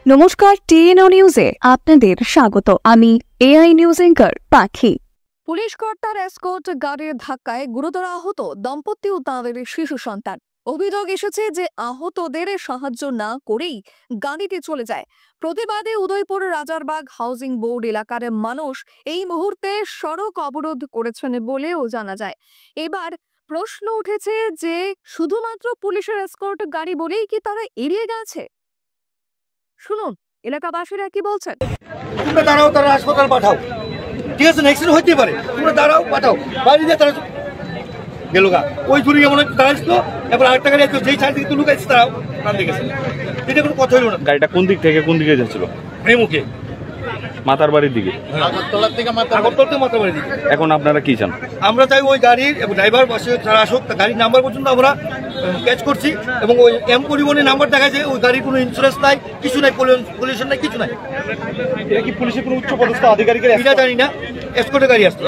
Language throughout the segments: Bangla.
নমস্কার, টিএনও নিউজে আপনাদের স্বাগত। আমি এআই নিউজ এঙ্কার পাখি। পুলিশ কর্তার এসকর্ট গাড়ির ধাক্কায় গুরুতর আহত দম্পতি ও তাঁদের শিশু সন্তান। অভিযোগ এসেছে যে আহতদের সাহায্য না করেই গাড়িটি চলে যায়। প্রতিবাদে উদয়পুর রাজারবাগ হাউজিং বোর্ড এলাকার মানুষ এই মুহূর্তে সড়ক অবরোধ করেছেন বলেও জানা যায়। এবার প্রশ্ন উঠেছে যে শুধুমাত্র পুলিশের এসকর্ট গাড়ি বলেই কি তারা এড়িয়ে গেছে? শুনুন এলাকাবাসীরা কি বলছেন। তোমরা দাঁড়াও, তারা হাসপাতাল পাঠাও, ঠিক আছে? অ্যাক্সিডেন্ট হইতে পারে, তোমরা দাঁড়াও, পাঠাও বাড়ি দিয়ে। তারা গেল গা ওই চুরি এমন দাঁড়াইছিল, এবার আরেকটা গাড়ি আসলো, যেই সাইড থেকে লুকাইছে তারাও প্রাণ দেখেছে। এটা কোনো কথা হইল না। গাড়িটা কোন দিক থেকে কোন দিকে যাচ্ছিল? প্রেমুখে মাতার বাড়ির দিকে, আগরতলার থেকে মাতার বাড়ির দিকে। এখন আপনারা কি চান? আমরা চাই ওই গাড়ির এবং ড্রাইভার বসে যারা আসুক, গাড়ির নাম্বার পর্যন্ত আমরা ক্যাচ করছি এবং ওই এম পরিবহনের নাম্বার দেখা যায় ওই গাড়ির কোনো ইন্স্যুরেন্স নাই, কিছু নাই, পলিউশন নাই, কিছু নাই। এটা কি পুলিশের কোনো উচ্চ পদস্থ আধিকারিকের? এটা জানি না, এসকর্টে গাড়ি আসতো,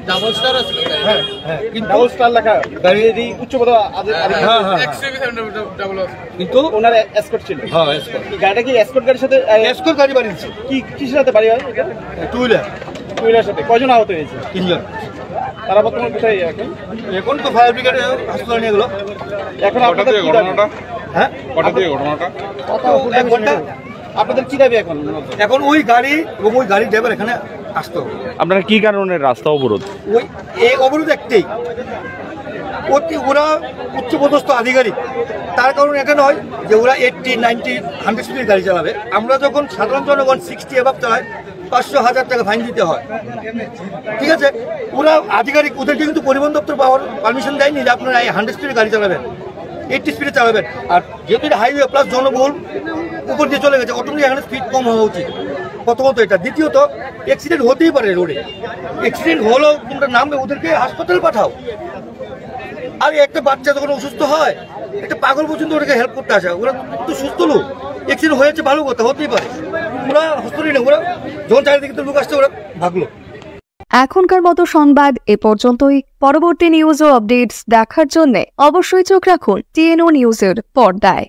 ডাবল স্টার আসলো। হ্যাঁ হ্যাঁ, কিন্তু ডাবল স্টার লেখা গাড়ির উচ্চ পদ কিন্তু ওনার এসকর্ট ছিল। হ্যাঁ এসকর্ট। গাড়িটা কি এসকর্ট গাড়ির সাথে? এসকর্ট গাড়ি বাড়িয়েছে। কি কিসের সাথে বাড়ি হয়? Two wheeler. টু হুইলার সাথে কয়জন আহত হয়েছে? 3 জন। তারা বর্তমানে কোথায়? এখন তো ফায়ার ব্রিগেডে হাসপাতালে নিয়ে গেলো। এখন আপনাদের কি দাবি? হ্যাঁ, কটা দিয়ে ঘটনাটা? এক ঘন্টা। আপনাদের কি দাবি এখন? এখন ওই গাড়ি এবং ওই গাড়ির ড্রাইভার এখানে আসতে হবে। আপনারা কি কারণে রাস্তা অবরোধ? ওই এই অবরোধ একটাই, ওরা উচ্চপদস্থ আধিকারিক, তার কারণ এটা নয় যে ওরা 80, 90, 100 স্পিডের গাড়ি চালাবে। আমরা যখন সাধারণ জনগণ 60 অ্যাবাভ চালাই 500,000 টাকা ফাইন দিতে হয়, ঠিক আছে? ওরা আধিকারিক, ওদেরকে কিন্তু পরিবহন দপ্তর পারমিশন দেয়নি যে আপনারা 100 স্পিডে গাড়ি চালাবেন, 80 স্পিডে চালাবেন। আর যেহেতু এটা হাইওয়ে প্লাস জনবহুল উপর দিয়ে চলে গেছে, অটোমেটিক এখানে স্পিড কম হওয়া উচিত, প্রথমত এটা। দ্বিতীয়ত অ্যাক্সিডেন্ট হতেই পারে রোডে, অ্যাক্সিডেন্ট হলেও তোমরা নামবে, ওদেরকে হাসপাতালে পাঠাও। আর একটা বাচ্চা যখন অসুস্থ হয়, একটা পাগল পর্যন্ত ওটাকে হেল্প করতে আসে, ওরা তো সুস্থ লোক, অ্যাক্সিডেন্ট হয়েছে ভালো কথা, হতেই পারে। ওরা হসপিটালে না, ওরা যখন চারিদিকে লোক আসছে ওরা ভাগলো। এখনকার মতো সংবাদ এ পর্যন্তই। পরবর্তী নিউজ ও আপডেটস দেখার জন্য অবশ্যই চোখ রাখুন টিএনও নিউজের পর্দায়।